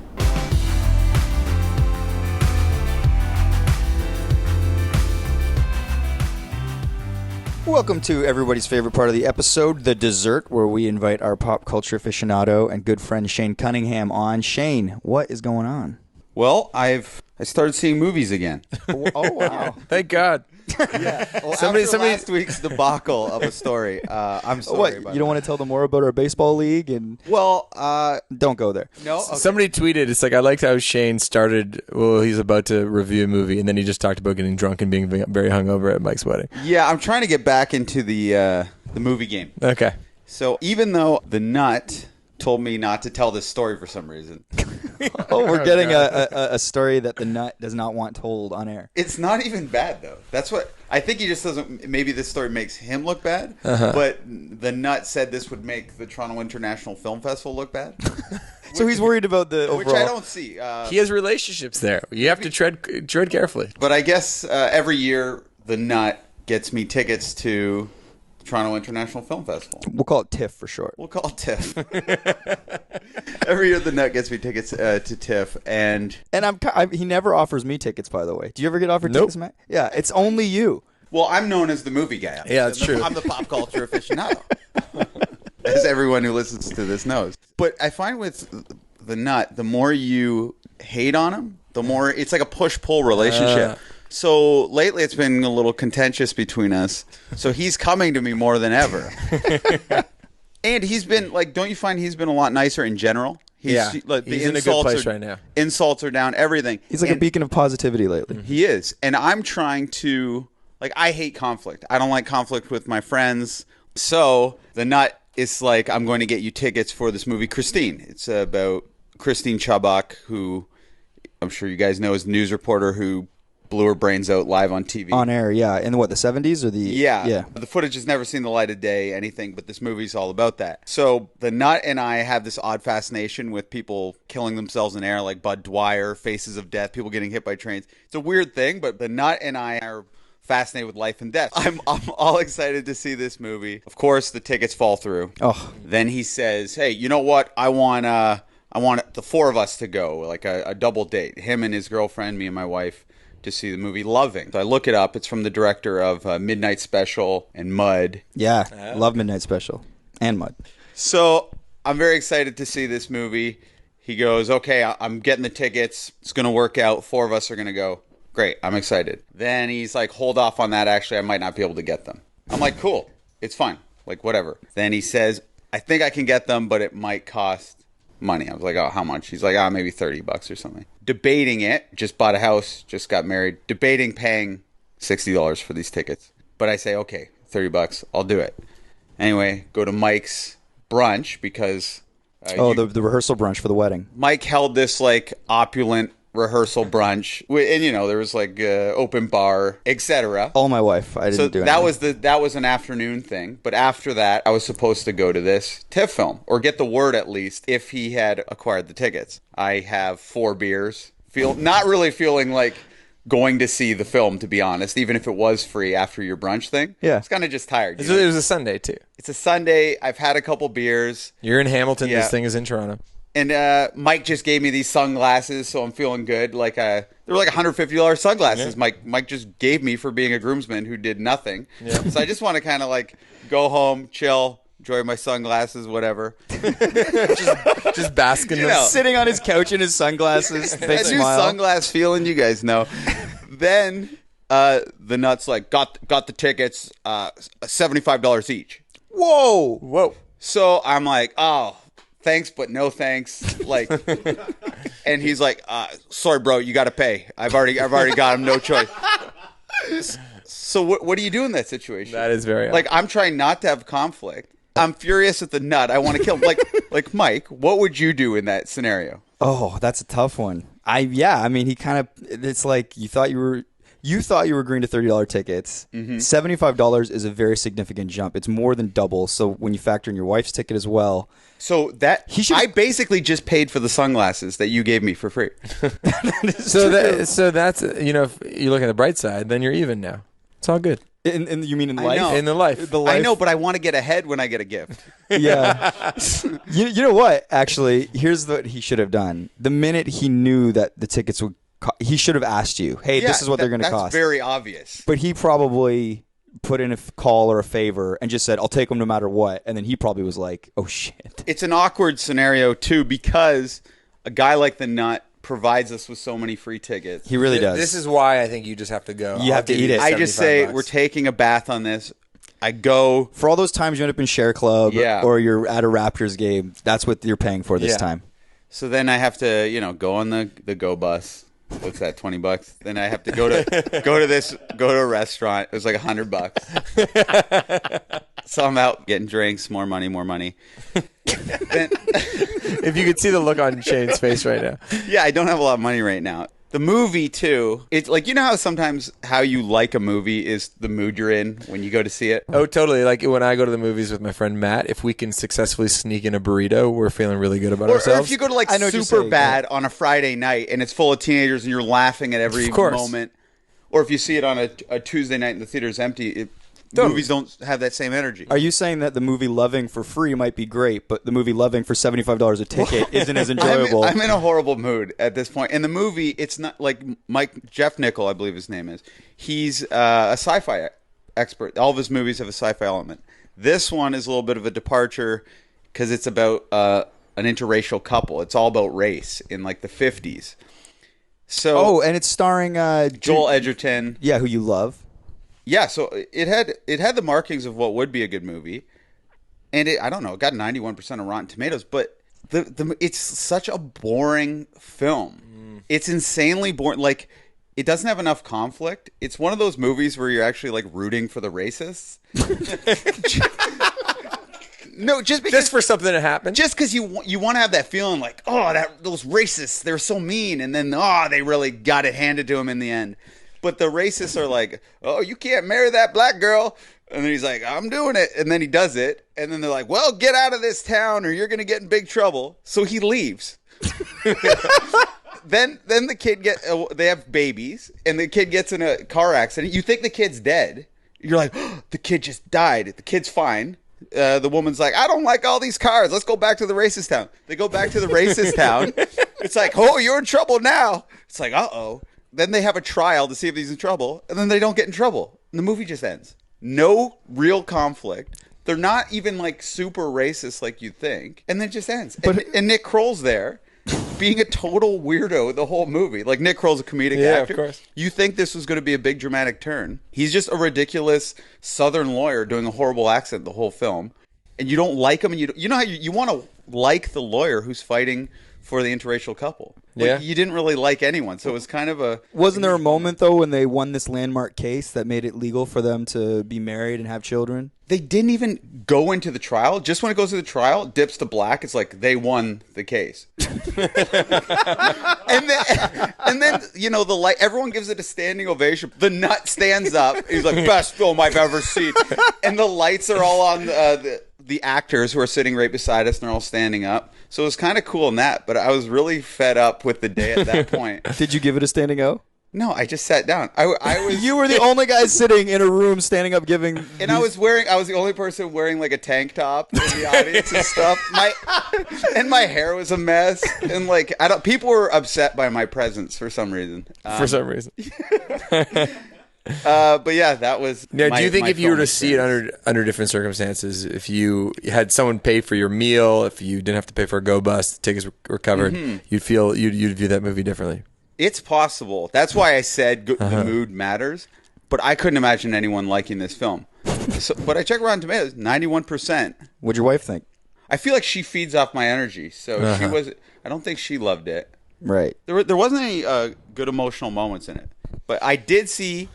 Welcome to everybody's favorite part of the episode, the dessert, where we invite our pop culture aficionado and good friend Shane Cunningham on. Shane, what is going on? Well, I started seeing movies again. Oh wow! Thank God. Well, Somebody after last week's debacle of a story. I'm sorry. What? about You don't that. want to tell them more about our baseball league and Well, don't go there. no. Okay. Somebody tweeted, it's like, I liked how Shane started, well, he's about to review a movie, and then he just talked about getting drunk and being very hungover at Mike's wedding. Yeah, I'm trying to get back into the movie game. Okay. So even though the nut told me not to tell this story for some reason, Oh, we're getting a story that the nut does not want told on air. it's not even bad though. That's what I think. He just doesn't. Maybe this story makes him look bad, but the nut said this would make the Toronto International Film Festival look bad, So he's worried about the overall. which I don't see. He has relationships there. You have to tread carefully. But I guess every year the nut gets me tickets to Toronto International Film Festival. We'll call it TIFF for short. We'll call it TIFF. Every year the nut gets me tickets to TIFF, and And he never offers me tickets, by the way. Do you ever get offered Nope. tickets, Matt? Yeah, it's only you. well, I'm known as the movie guy. Yeah, that's true. I'm the pop culture aficionado, as everyone who listens to this knows. But I find with the nut, the more you hate on him, the more it's like a push-pull relationship. So lately it's been a little contentious between us. So he's coming to me more than ever. And he's been like, don't you find he's been a lot nicer in general? Yeah. Like, the He's in a good insults place are- right now. Insults are down, everything. He's like a And beacon of positivity lately. He is. And I'm trying to, like, I hate conflict. I don't like conflict with my friends. So the nut is like, I'm going to get you tickets for this movie, Christine. It's about Christine Chubbuck, who I'm sure you guys know is a news reporter who blew her brains out live on TV. On air, yeah. In what, the 70s or the... Yeah. The footage has never seen the light of day, anything, but this movie's all about that. So the nut and I have this odd fascination with people killing themselves in air, like Bud Dwyer, Faces of Death, people getting hit by trains. It's a weird thing, but the nut and I are fascinated with life and death. I'm all excited to see this movie. Of course, the tickets fall through. Oh. Then he says, hey, you know what? I want the four of us to go, like a double date. Him and his girlfriend, me and my wife, to see the movie Loving. So I look it up. It's from the director of Midnight Special and Mud. Yeah, love Midnight Special and Mud. So I'm very excited to see this movie. He goes, okay, I'm getting the tickets. It's going to work out. Four of us are going to go. Great, I'm excited. Then he's like, hold off on that. Actually, I might not be able to get them. I'm like, cool. It's fine. Like, whatever. Then he says, I think I can get them, but it might cost money. I was like, oh, how much? He's like, maybe $30 or something. Debating it. Just bought a house. Just got married. Debating paying $60 for these tickets. But I say, okay, $30. I'll do it. Anyway, go to Mike's brunch because... the rehearsal brunch for the wedding. Mike held this, like, opulent rehearsal brunch, and there was like open bar, etc. All my wife. I didn't do anything. That was an afternoon thing. But after that, I was supposed to go to this TIFF film, or get the word at least, if he had acquired the tickets. I have 4 beers. Not really feeling like going to see the film, to be honest, even if it was free after your brunch thing. Yeah. It's kind of just tired. It was a Sunday too. It's a Sunday. I've had a couple beers. You're in Hamilton. Yeah. This thing is in Toronto. And Mike just gave me these sunglasses, so I'm feeling good. Like they were like $150 sunglasses. Yeah. Mike just gave me for being a groomsman who did nothing. Yeah. So I just want to kind of like go home, chill, enjoy my sunglasses, whatever. just bask in them. Sitting on his couch in his sunglasses. Big smile. New sunglass feeling, you guys know. Then the nuts like got the tickets, $75 each. Whoa. So I'm like, oh. Thanks, but no thanks. Like, and he's like, "Sorry, bro, you got to pay. I've already got him. No choice." So what do you do in that situation? That is very like I'm trying not to have conflict. I'm furious at the nut. I want to kill him. Like Mike, what would you do in that scenario? Oh, that's a tough one. I mean, he kind of. It's like you thought you were agreeing to $30 tickets. Mm-hmm. $75 is a very significant jump. It's more than double. So when you factor in your wife's ticket as well. So I basically just paid for the sunglasses that you gave me for free. So that's if you look at the bright side, then you're even now. It's all good. And you mean in life? In the life. I know, but I want to get ahead when I get a gift. Yeah. you know what? Actually, here's what he should have done. The minute he knew that the tickets would, he should have asked you, "Hey, this is what they're going to cost." That's very obvious. But he probably put in a call or a favor and just said, "I'll take them no matter what." And then he probably was like, "Oh shit." It's an awkward scenario too because a guy like the nut provides us with so many free tickets. He really does. This is why I think you just have to go. You have to eat it. I just say we're taking a bath on this. I go for all those times you end up in Share Club, yeah, or you're at a Raptors game. That's what you're paying for this time. So then I have to, go on the Go bus. What's that? $20. Then I have to go to a restaurant. It was like $100. So I'm out getting drinks, more money. Then, if you could see the look on Shane's face right now. Yeah, I don't have a lot of money right now. The movie too. It's like, how sometimes how you like a movie is the mood you're in when you go to see it. Oh, totally. Like when I go to the movies with my friend Matt, if we can successfully sneak in a burrito, we're feeling really good about ourselves. Or if you go to like Super Bad on a Friday night and it's full of teenagers and you're laughing at every moment. Or if you see it on a Tuesday night and the theater's empty, movies don't have that same energy. Are you saying that the movie Loving for free might be great, but the movie Loving for $75 a ticket isn't as enjoyable? I'm in a horrible mood at this point. And the movie, it's not like Jeff Nickel, I believe his name is. He's a sci-fi expert. All of his movies have a sci-fi element. This one is a little bit of a departure because it's about an interracial couple. It's all about race in like the 50s. So, and it's starring Joel Edgerton. Yeah, who you love. Yeah, so it had the markings of what would be a good movie, and it got 91% of Rotten Tomatoes. But it's such a boring film. It's insanely boring. Like it doesn't have enough conflict. It's one of those movies where you're actually like rooting for the racists. No, just because Just for something to happen. just because you want to have that feeling like, oh, those racists, they're so mean, and then they really got it handed to them in the end. But the racists are like, oh, you can't marry that black girl, and then he's like, I'm doing it, and then he does it, and then they're like, well, get out of this town or you're gonna get in big trouble. So he leaves. Then the kid they have babies, and the kid gets in a car accident. You think the kid's dead. You're like, oh, the kid just died. The kid's fine. The woman's like, I don't like all these cars. Let's go back to the racist town. They go back to the racist town. It's like, oh, you're in trouble now. It's like, uh-oh. Then they have a trial to see if he's in trouble, and then they don't get in trouble. And the movie just ends. No real conflict. They're not even like super racist like you'd think. And then it just ends. And Nick Kroll's there being a total weirdo the whole movie. Like, Nick Kroll's a comedic actor. Of course. You think this was going to be a big dramatic turn. He's just a ridiculous Southern lawyer doing a horrible accent the whole film. And you don't like him. And you know how you want to like the lawyer who's fighting for the interracial couple. Like, you didn't really like anyone. So it was kind of a... Wasn't there a moment, though, when they won this landmark case that made it legal for them to be married and have children? They didn't even go into the trial. Just when it goes to the trial, it dips to black. It's like they won the case. and then you know, everyone gives it a standing ovation. The nut stands up. He's like, best film I've ever seen. And the lights are all on the actors who are sitting right beside us, and they're all standing up. So it was kind of cool in that, but I was really fed up with the day at that point. Did you give it a standing O? No, I just sat down. I was. You were the only guy sitting in a room standing up giving. And I was the only person wearing like a tank top in the audience and stuff. My hair was a mess, and like people were upset by my presence for some reason. For some reason. But yeah, that was. Now, do you think if you were to see it under different circumstances, if you had someone pay for your meal, if you didn't have to pay for a go bus, the tickets were covered, you'd view that movie differently? It's possible. That's why I said the mood matters. But I couldn't imagine anyone liking this film. But I checked Rotten Tomatoes, 91%. What'd your wife think? I feel like she feeds off my energy, so she was. I don't think she loved it. Right. There wasn't any good emotional moments in it, but I did see.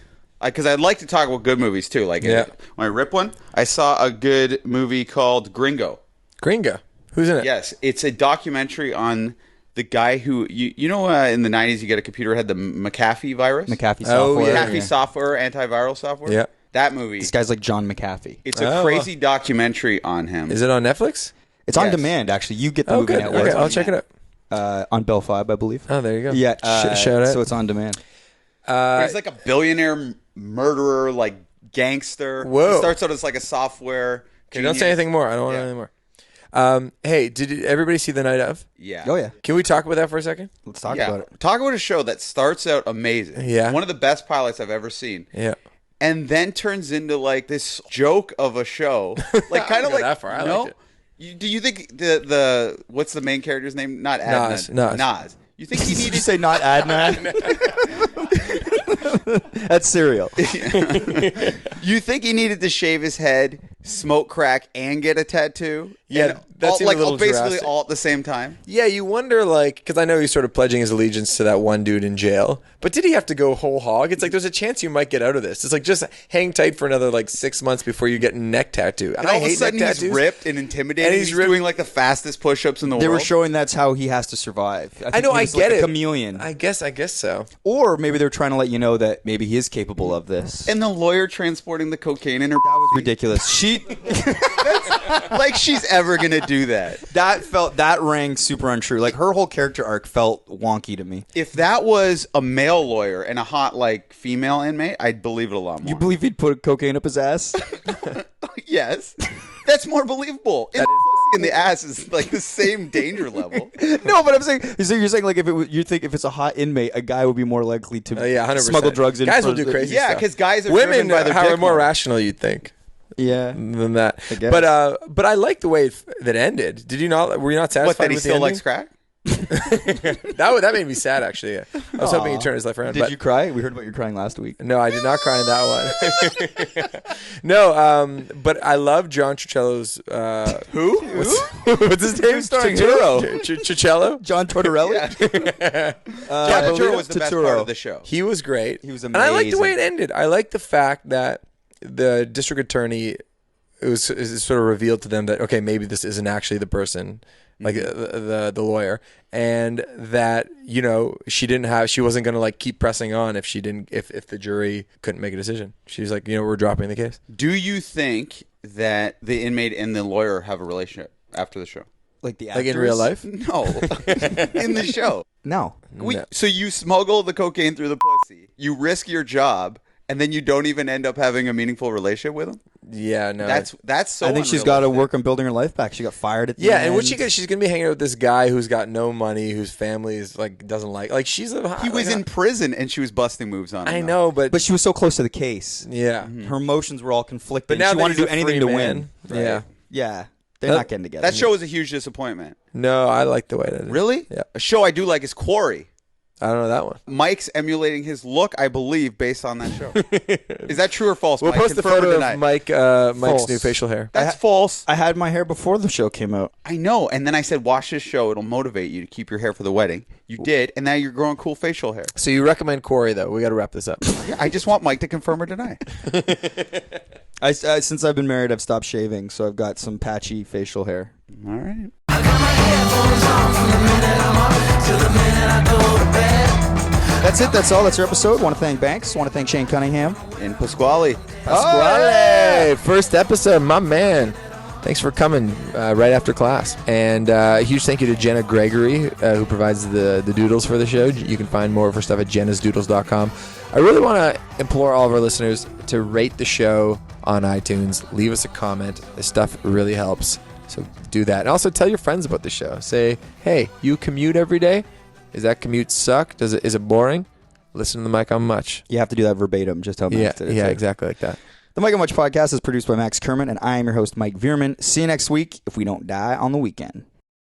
Because I'd like to talk about good movies too. Like, when I rip one, I saw a good movie called Gringo. Gringo? Who's in it? Yes, it's a documentary on the guy who you know in the 90s you get a computer had the McAfee virus. McAfee software. McAfee software, antiviral software. Yeah. That movie. This guy's like John McAfee. It's a crazy documentary on him. Is it on Netflix? It's on demand, actually. You get the movie network. Okay, I'll check it out. On Bell 5, I believe. Oh, there you go. Yeah. Shout out. So it's on demand. He's like a billionaire murderer, like gangster. Whoa. He starts out as like a software. Okay, don't say anything more. I don't want to know anymore. Hey, did everybody see The Night Of? Yeah. Oh, yeah. Can we talk about that for a second? Let's talk about it. Talk about a show that starts out amazing. Yeah. One of the best pilots I've ever seen. Yeah. And then turns into like this joke of a show. Like kind of like that far. I liked it. Do you think the what's the main character's name? Not Adnan. Nas. You think he Did needed you say not Adnan? That's cereal. You think he needed to shave his head, smoke crack, and get a tattoo? Yeah, And that seemed a little basically drastic. all at the same time. Yeah, you wonder, like, because I know he's sort of pledging his allegiance to that one dude in jail, but did he have to go whole hog? It's like there's a chance you might get out of this. It's like just hang tight for another like 6 months before you get a neck tattoo. And I all of a hate sudden neck he's tattoos. ripped and intimidating. And he's he's ripped. doing like the fastest push-ups in the They were world. showing that's how he has to survive. I know, he I was get like it. a chameleon. I guess so. Or maybe they're trying to let you know that maybe he is capable of this. And the lawyer transporting the cocaine in her. that was ridiculous. Like she's ever gonna do that. That rang super untrue. Like her whole character arc felt wonky to me. If that was a male lawyer and a hot like female inmate, I'd believe it a lot more. You believe he'd put cocaine up his ass? Yes, that's more believable. In the ass is like the same danger level. No, but I'm saying. So you're saying like you think if it's a hot inmate, a guy would be more likely to 100%. smuggle drugs in. Guys will do crazy Yeah, stuff. because guys are Women driven by their are dick more rational, you'd think. Yeah. Than that. I guess. But I like the way that ended. Did you not? Were you not satisfied What, that he with the still ending? likes crack? That made me sad, actually. Yeah. I was hoping he'd turn his life around. Did you cry? We heard about your crying last week. No, I did not cry in that one. No, but I love John Turturro's. Who? What's his name? Turturro. Turturro. John Tortorelli. John Turturro was the best part of the show. He was great. He was And I like the way it amazing. ended. I like the fact that the district attorney it was sort of revealed to them that, okay, maybe this isn't actually the person, like the lawyer, and that, you know, she wasn't going to like keep pressing on if the jury couldn't make a decision. She's like, you know, we're dropping the case. Do you think that the inmate and the lawyer have a relationship after the show? Like the Like actors? in real life? No, in the show. No. So you smuggle the cocaine through the pussy, you risk your job, and then you don't even end up having a meaningful relationship with him? Yeah, no. That's so. I think she's got to unrealistic. work on building her life back. She got fired at the Yeah, end. and she's gonna be hanging out with this guy who's got no money, whose family is like doesn't like she's a. He was in prison and she was busting moves on him. I know, But she was so close to the case. yeah. Her emotions were all conflicted. But now she that wanted to he's do a anything free to man, win. Yeah. Yeah. They're not getting together. That show was a huge disappointment. No, I like the way that. Really? Yeah. A show I do like is Quarry. I don't know that one. Mike's emulating his look, I believe, based on that show. Is that true or false? We'll Mike? post the Confirm or photo deny. of Mike's False. new facial hair. That's false. I had my hair before the show came out. I know. And then I said, watch this show. It'll motivate you to keep your hair for the wedding. You did. And now you're growing cool facial hair. So you recommend Corey though? We got to wrap this up. Yeah, I just want Mike to confirm or deny. Since I've been married, I've stopped shaving, so I've got some patchy facial hair. All right. That's it. That's all. That's our episode. Want to thank Banks. Want to thank Shane Cunningham. And Pasquale. Pasquale, first episode, my man. Thanks for coming right after class. And a huge thank you to Jenna Gregory, who provides the doodles for the show. You can find more of her stuff at jennasdoodles.com. I really want to implore all of our listeners to rate the show on iTunes. Leave us a comment. This stuff really helps. So do that. And also tell your friends about the show. Say, hey, you commute every day? Does that commute suck? Is it boring? Listen to the Mike on Much. You have to do that verbatim, just how Max did it. Yeah, too. exactly like that. The Mike on Much podcast is produced by Max Kerman, and I am your host, Mike Vierman. See you next week if we don't die on the weekend.